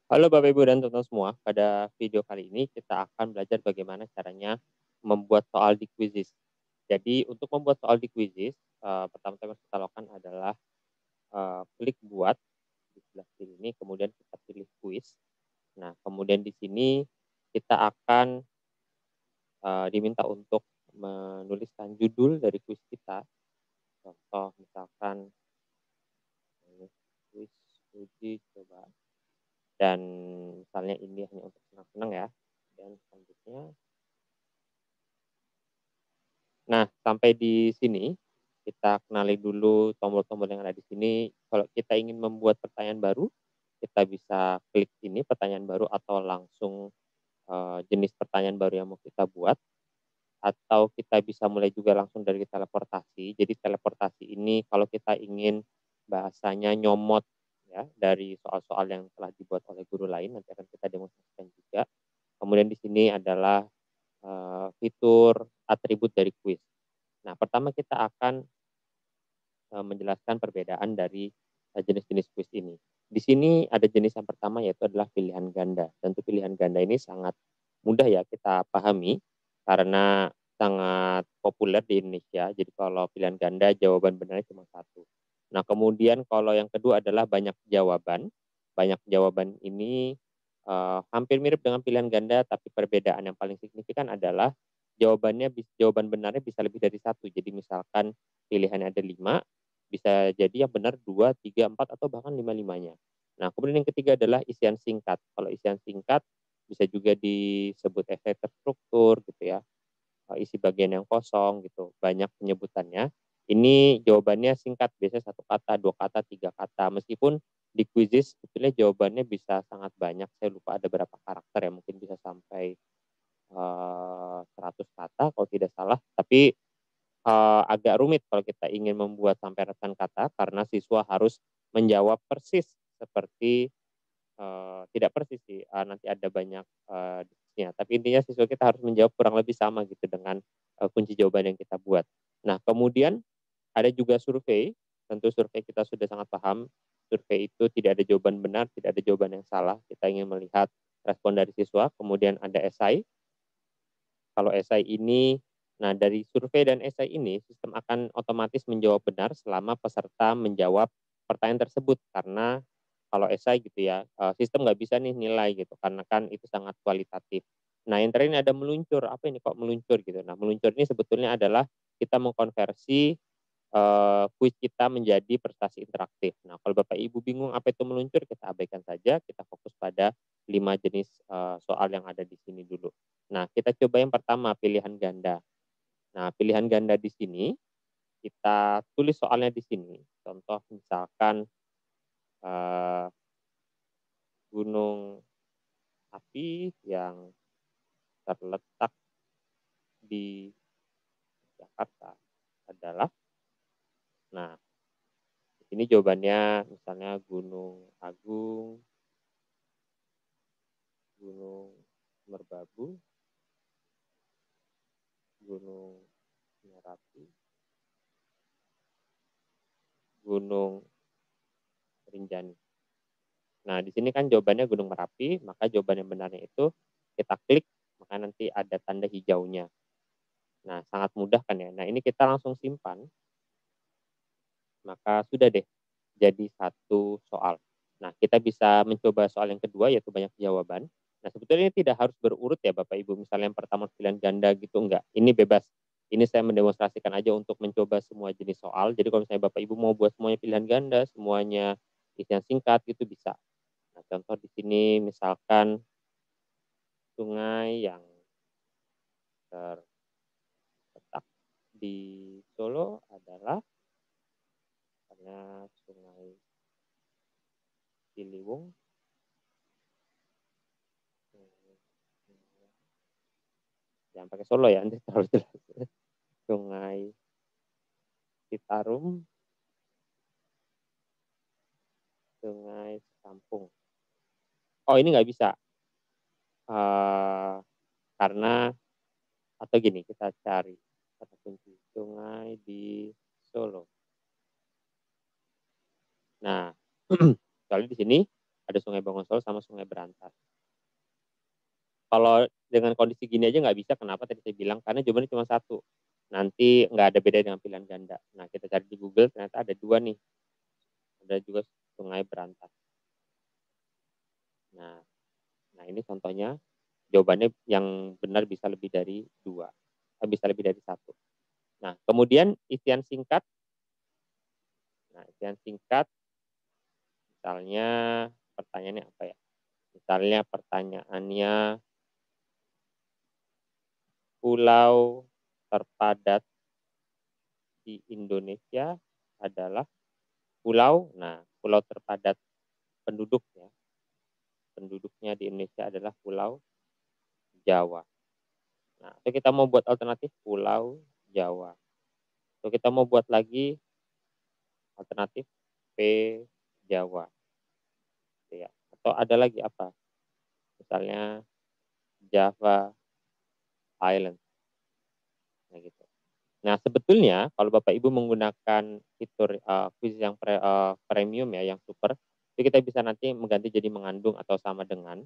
Halo Bapak Ibu dan teman-teman semua, pada video kali ini kita akan belajar bagaimana caranya membuat soal di Quizizz. Jadi untuk membuat soal di Quizizz, pertama-tama kita lakukan adalah klik buat di sebelah kiri ini, kemudian kita pilih quiz. Nah, kemudian di sini kita akan diminta untuk menuliskan judul dari quiz kita. Contoh misalkan quiz uji coba. Dan misalnya ini hanya untuk senang-senang ya. Dan selanjutnya, nah sampai di sini kita kenali dulu tombol-tombol yang ada di sini. Kalau kita ingin membuat pertanyaan baru, kita bisa klik ini pertanyaan baru atau langsung jenis pertanyaan baru yang mau kita buat. Atau kita bisa mulai juga langsung dari teleportasi. Jadi teleportasi ini kalau kita ingin bahasanya nyomot ya dari soal-soal yang telah dibuat oleh guru lain, nanti akan kita demonstrasikan juga. Kemudian di sini adalah fitur atribut dari quiz. Nah, pertama kita akan menjelaskan perbedaan dari jenis-jenis quiz ini. Di sini ada jenis yang pertama yaitu adalah pilihan ganda. Tentu pilihan ganda ini sangat mudah ya kita pahami karena sangat populer di Indonesia. Jadi kalau pilihan ganda jawaban benarnya cuma satu. Nah, kemudian kalau yang kedua adalah banyak jawaban. Banyak jawaban ini hampir mirip dengan pilihan ganda, tapi perbedaan yang paling signifikan adalah jawaban benarnya bisa lebih dari satu. Jadi misalkan pilihannya ada 5, bisa jadi yang benar 2, 3, 4, atau bahkan 5-limanya. Nah, kemudian yang ketiga adalah isian singkat. Kalau isian singkat bisa juga disebut esai terstruktur gitu ya, isi bagian yang kosong gitu, banyak penyebutannya. Ini jawabannya singkat, biasanya 1 kata, 2 kata, 3 kata. Meskipun di Quizizz sebetulnya jawabannya bisa sangat banyak, saya lupa ada berapa karakter ya, mungkin bisa sampai 100 kata kalau tidak salah, tapi agak rumit kalau kita ingin membuat sampai ratusan kata karena siswa harus menjawab persis seperti tidak persis sih, nanti ada banyak diskusinya, tapi intinya siswa kita harus menjawab kurang lebih sama gitu dengan kunci jawaban yang kita buat. Nah, kemudian ada juga survei, tentu survei kita sudah sangat paham, survei itu tidak ada jawaban benar, tidak ada jawaban yang salah, kita ingin melihat respon dari siswa. Kemudian ada esai. Kalau esai ini, nah dari survei dan esai ini, sistem akan otomatis menjawab benar selama peserta menjawab pertanyaan tersebut. Karena kalau esai gitu ya, sistem nggak bisa nih nilai gitu, karena kan itu sangat kualitatif. Nah yang terakhir ini ada meluncur, apa ini kok meluncur gitu. Nah meluncur ini sebetulnya adalah kita mengkonversi kuis kita menjadi prestasi interaktif. Nah, kalau Bapak Ibu bingung apa itu meluncur, kita abaikan saja, kita fokus pada 5 jenis soal yang ada di sini dulu. Nah, kita coba yang pertama, pilihan ganda. Nah, pilihan ganda di sini, kita tulis soalnya di sini. Contoh misalkan eh, gunung api yang terletak di Jakarta adalah, nah, ini jawabannya misalnya Gunung Agung, Gunung Merbabu, Gunung Merapi, Gunung Rinjani. Nah, di sini kan jawabannya Gunung Merapi, maka jawaban yang benarnya itu kita klik, maka nanti ada tanda hijaunya. Nah, sangat mudah kan ya. Nah, ini kita langsung simpan, maka sudah deh jadi satu soal. Nah, kita bisa mencoba soal yang kedua, yaitu banyak jawaban. Nah, sebetulnya ini tidak harus berurut ya Bapak Ibu. Misalnya yang pertama pilihan ganda gitu, enggak. Ini bebas. Ini saya mendemonstrasikan aja untuk mencoba semua jenis soal. Jadi kalau misalnya Bapak Ibu mau buat semuanya pilihan ganda, semuanya isian singkat gitu bisa. Nah, contoh di sini misalkan sungai yang terletak di Solo adalah karena Sungai Ciliwung. Jangan pakai Solo ya, nanti terlalu jelas. Sungai Citarum, Sungai Kampung. Oh, ini nggak bisa. Karena, atau gini, kita cari kata kunci. Sungai di Solo. Nah, soalnya di sini Ada Sungai Bongosol sama Sungai Berantas. Kalau dengan kondisi gini aja nggak bisa, kenapa tadi saya bilang, karena jawabannya cuma satu. Nanti nggak ada beda dengan pilihan ganda. Nah, kita cari di Google ternyata ada 2 nih, ada juga Sungai Berantas. Nah nah ini contohnya, jawabannya yang benar bisa lebih dari 2, bisa lebih dari 1. Nah, kemudian isian singkat. Nah, isian singkat, misalnya pertanyaannya apa ya? Misalnya pertanyaannya, pulau terpadat di Indonesia adalah pulau, nah pulau terpadat penduduk ya, penduduknya di Indonesia adalah Pulau Jawa. Nah, atau kita mau buat alternatif Pulau Jawa. Atau kita mau buat lagi alternatif P Jawa, gitu ya. Atau ada lagi apa? Misalnya Java Island, nah gitu. Nah, sebetulnya kalau Bapak Ibu menggunakan fitur quiz yang premium ya, yang super, itu kita bisa nanti mengganti jadi mengandung atau sama dengan,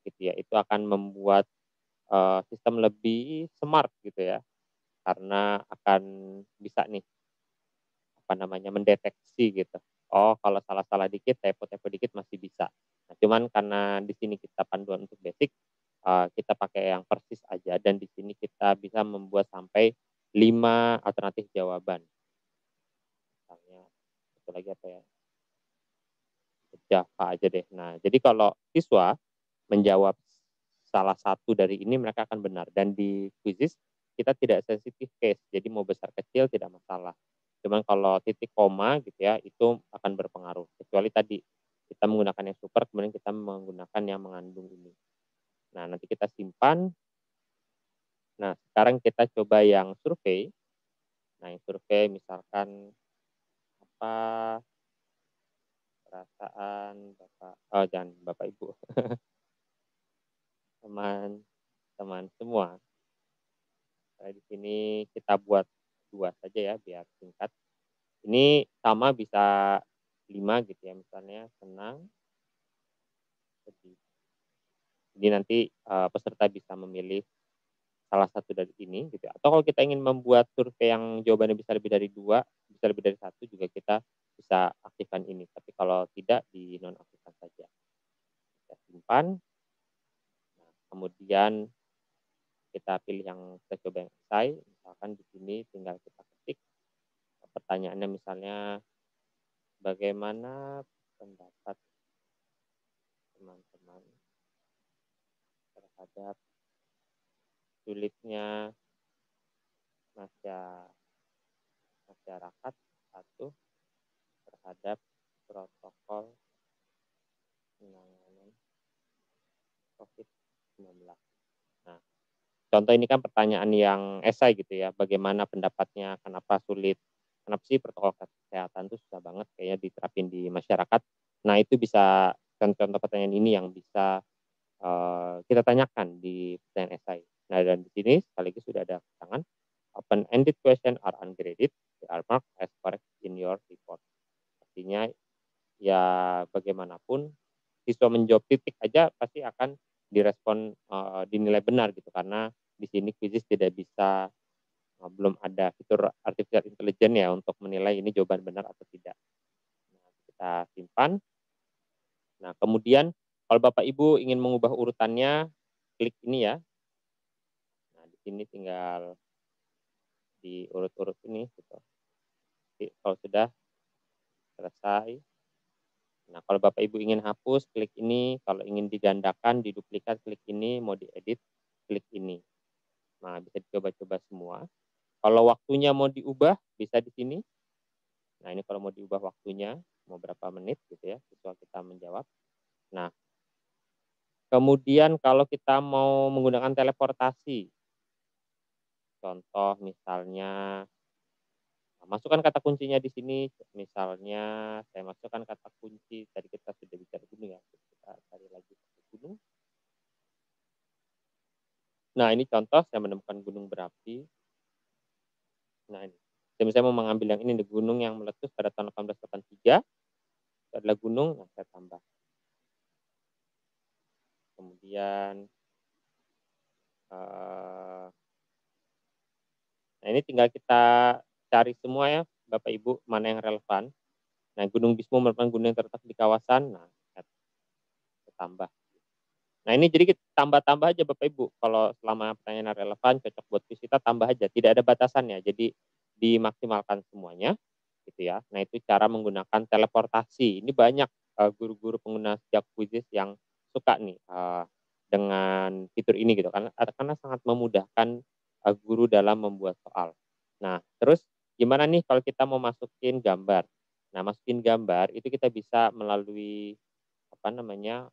gitu ya. Itu akan membuat sistem lebih smart gitu ya, karena akan bisa nih, apa namanya, mendeteksi gitu. Oh, kalau salah-salah dikit, typo-typo dikit masih bisa. Nah, cuman karena di sini kita panduan untuk basic, kita pakai yang persis aja, dan di sini kita bisa membuat sampai 5 alternatif jawaban. Misalnya, satu lagi apa ya, Java aja deh. Nah, jadi kalau siswa menjawab salah satu dari ini, mereka akan benar, dan di quizzes kita tidak sensitif case, jadi mau besar kecil tidak masalah. Cuman kalau titik koma gitu ya, itu akan berpengaruh, kecuali tadi kita menggunakan yang super, kemudian kita menggunakan yang mengandung ini. Nah, nanti kita simpan. Nah, sekarang kita coba yang survei. Nah, yang survei misalkan apa, perasaan Bapak, oh jangan Bapak Ibu, teman-teman semua. Nah, di sini kita buat 2 saja ya biar singkat. Ini sama bisa 5 gitu ya, misalnya senang, sedih. Jadi nanti, peserta bisa memilih salah satu dari ini gitu ya. Atau kalau kita ingin membuat survei yang jawabannya bisa lebih dari 2, bisa lebih dari 1 juga kita bisa aktifkan ini. Tapi kalau tidak, dinonaktifkan saja. Kita simpan. Nah, kemudian kita pilih yang kita coba yang esai, misalkan di sini tinggal kita ketik pertanyaannya, misalnya bagaimana pendapat teman-teman terhadap sulitnya masyarakat patuh terhadap protokol penanganan COVID-19. Nah, contoh ini kan pertanyaan yang esai gitu ya, bagaimana pendapatnya, kenapa sih protokol kesehatan itu susah banget kayaknya diterapin di masyarakat. Nah, itu bisa, contoh pertanyaan ini yang bisa kita tanyakan di pertanyaan esai. Nah, dan di sini sekaligus sudah ada keterangan, open-ended question are ungraded, they are marked as correct in your report. Artinya ya bagaimanapun siswa menjawab titik aja pasti akan direspon, dinilai benar gitu, karena di sini kuisis tidak bisa, belum ada fitur artificial intelligence ya untuk menilai ini jawaban benar atau tidak. Nah, kita simpan. Nah, kemudian kalau Bapak Ibu ingin mengubah urutannya, klik ini ya. Nah, di sini tinggal diurut-urut ini gitu. Jadi kalau sudah selesai, nah kalau Bapak Ibu ingin hapus, klik ini, kalau ingin digandakan, diduplikat, klik ini, mau diedit, klik ini. Nah, bisa dicoba-coba semua. Kalau waktunya mau diubah, bisa di sini. Nah, ini kalau mau diubah waktunya, mau berapa menit gitu ya, siswa kita menjawab. Nah, kemudian kalau kita mau menggunakan teleportasi, contoh misalnya, masukkan kata kuncinya di sini, misalnya saya masukkan kata kunci, tadi kita sudah bicara gunung ya, kita cari lagi gunung. Nah, ini contoh saya menemukan gunung berapi. Nah, ini. Saya mau mengambil yang ini, gunung yang meletus pada tahun 1883, itu adalah gunung, nah saya tambah. kemudian eh, nah ini tinggal kita cari semua ya Bapak Ibu mana yang relevan. Nah Gunung Bismo merupakan gunung yang terletak di kawasan. Nah kita tambah. Nah ini jadi kita tambah-tambah aja Bapak Ibu. Kalau selama pertanyaan relevan, cocok buat kuis kita tambah aja. Tidak ada batasannya. Jadi dimaksimalkan semuanya, gitu ya. Nah itu cara menggunakan teleportasi. Ini banyak guru-guru pengguna sejak kuis yang suka nih dengan fitur ini gitu. Karena sangat memudahkan guru dalam membuat soal. Nah terus gimana nih kalau kita mau masukin gambar? Nah masukin gambar itu kita bisa melalui apa namanya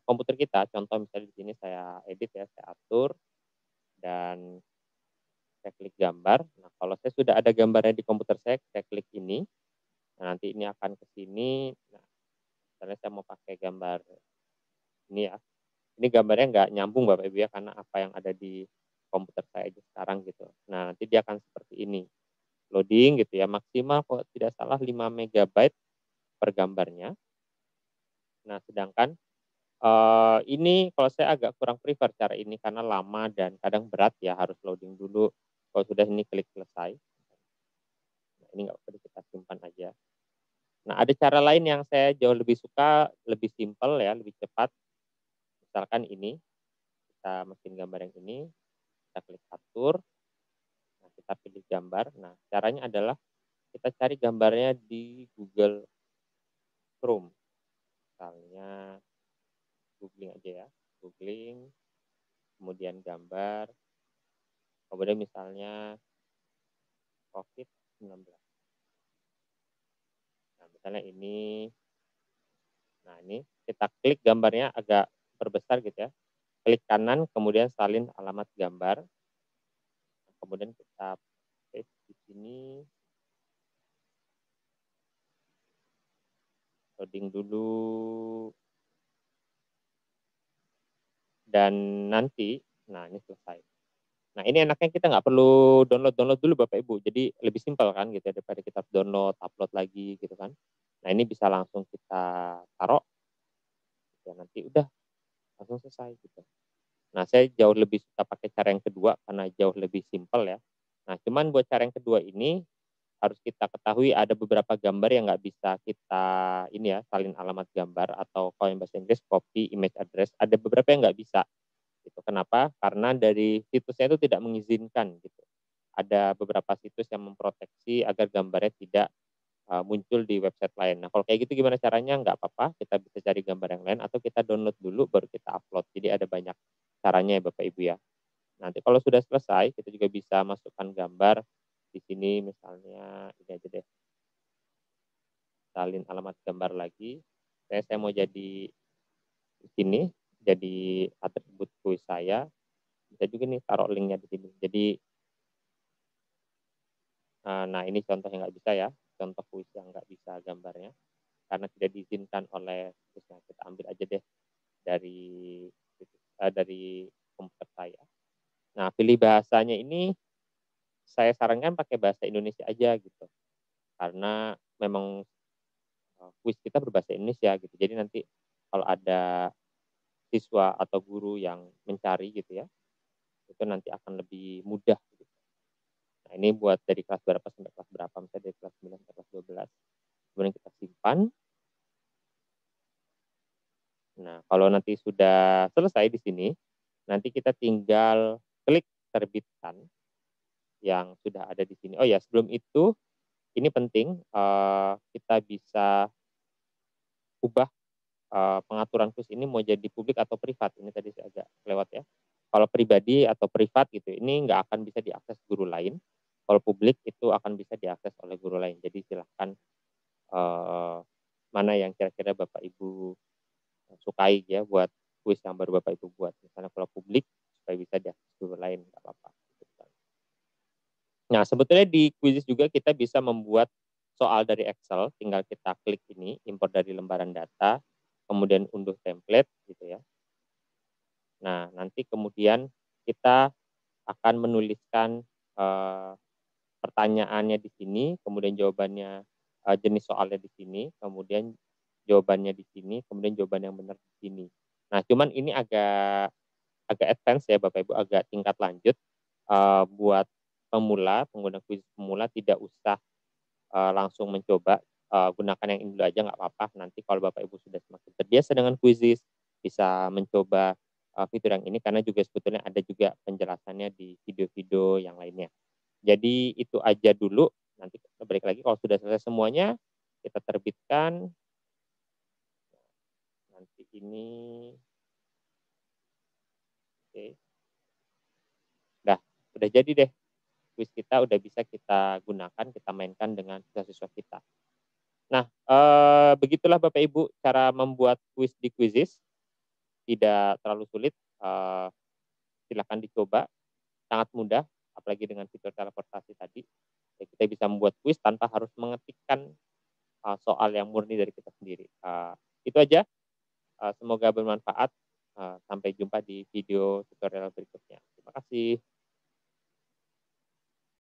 komputer kita. Contoh misalnya di sini saya edit ya, saya atur dan saya klik gambar. Nah kalau saya sudah ada gambarnya di komputer saya klik ini. Nah, nanti ini akan ke sini. Nah misalnya saya mau pakai gambar ini ya. Ini gambarnya nggak nyambung Bapak Ibu ya karena apa yang ada di komputer saya aja sekarang gitu. Nah nanti dia akan seperti ini. Loading gitu ya, maksimal kalau tidak salah 5 megabyte per gambarnya. Nah sedangkan ini kalau saya agak kurang prefer cara ini karena lama dan kadang berat ya harus loading dulu. Kalau sudah ini klik selesai. Nah, ini nggak perlu kita simpan aja. Nah ada cara lain yang saya jauh lebih suka, lebih simpel ya, lebih cepat. Misalkan ini, kita masukin gambar yang ini, kita klik atur, nah kita pilih gambar. Nah caranya adalah kita cari gambarnya di Google Chrome. Misalnya googling aja ya, googling, kemudian gambar, kemudian misalnya COVID-19. Nah, misalnya ini, nah ini kita klik gambarnya agak berbesar gitu ya. Klik kanan, kemudian salin alamat gambar. Kemudian kita paste di sini, loading dulu, dan nanti, nah ini selesai. Nah ini enaknya kita nggak perlu download dulu Bapak Ibu, jadi lebih simpel kan gitu ya, daripada kita download, upload lagi gitu kan. Nah ini bisa langsung kita taruh, ya nanti udah langsung selesai gitu. Nah saya jauh lebih suka pakai cara yang kedua karena jauh lebih simpel ya. Nah cuman buat cara yang kedua ini harus kita ketahui ada beberapa gambar yang nggak bisa kita ini ya salin alamat gambar atau kalau yang bahasa Inggris copy image address, ada beberapa yang nggak bisa gitu. Kenapa? Karena dari situsnya itu tidak mengizinkan gitu. Ada beberapa situs yang memproteksi agar gambarnya tidak muncul di website lain. Nah kalau kayak gitu gimana caranya? Nggak apa-apa, kita bisa cari gambar yang lain atau kita download dulu baru kita upload. Jadi ada banyak caranya ya Bapak Ibu ya. Nanti kalau sudah selesai kita juga bisa masukkan gambar di sini misalnya ini aja deh. Salin alamat gambar lagi. Saya mau jadi di sini, jadi atribut kuis saya. Bisa juga nih taruh linknya di sini. Jadi, nah ini contoh yang nggak bisa ya, contoh kuis yang nggak bisa gambarnya, karena tidak diizinkan oleh situsnya. Kita ambil aja deh dari dari komputer saya. Nah, pilih bahasanya ini saya sarankan pakai bahasa Indonesia aja gitu, karena memang kuis kita berbahasa Indonesia gitu. Jadi nanti kalau ada siswa atau guru yang mencari gitu ya, itu nanti akan lebih mudah gitu. Nah, ini buat dari kelas berapa sampai kelas berapa, misalnya dari kelas 9 sampai kelas 12. Kemudian kita simpan. Nah, kalau nanti sudah selesai di sini, nanti kita tinggal klik terbitkan yang sudah ada di sini. Oh ya, sebelum itu ini penting kita bisa ubah pengaturan khusus ini mau jadi publik atau privat. Ini tadi saya agak lewat ya. Kalau pribadi atau privat gitu, ini nggak akan bisa diakses guru lain. Kalau publik itu akan bisa diakses oleh guru lain. Jadi silahkan mana yang kira-kira Bapak Ibu sukai ya buat kuis yang baru Bapak Ibu buat. Misalnya kalau publik supaya bisa diakses guru lain, nggak apa-apa. Nah sebetulnya di kuis juga kita bisa membuat soal dari Excel, tinggal kita klik ini, import dari lembaran data, kemudian unduh template gitu ya. Nah, nanti kemudian kita akan menuliskan pertanyaannya di sini, kemudian jawabannya jenis soalnya di sini, kemudian jawabannya di sini, kemudian jawaban yang benar di sini. Nah, cuman ini agak agak advance ya Bapak Ibu, agak tingkat lanjut, buat pemula, pengguna kuis pemula tidak usah, langsung mencoba, gunakan yang ini dulu aja nggak apa-apa. Nanti kalau Bapak Ibu sudah semakin terbiasa dengan Quizizz, bisa mencoba, fitur yang ini karena juga sebetulnya ada juga penjelasannya di video-video yang lainnya. Jadi itu aja dulu, nanti kita balik lagi kalau sudah selesai semuanya, kita terbitkan. Nanti ini oke, udah jadi deh, kuis kita udah bisa kita gunakan, kita mainkan dengan siswa-siswa kita. Nah, begitulah Bapak Ibu cara membuat kuis di Quizizz, tidak terlalu sulit, silakan dicoba, sangat mudah, apalagi dengan fitur teleportasi tadi. Ya kita bisa membuat kuis tanpa harus mengetikkan, soal yang murni dari kita sendiri. Itu aja, semoga bermanfaat, sampai jumpa di video tutorial berikutnya. Terima kasih.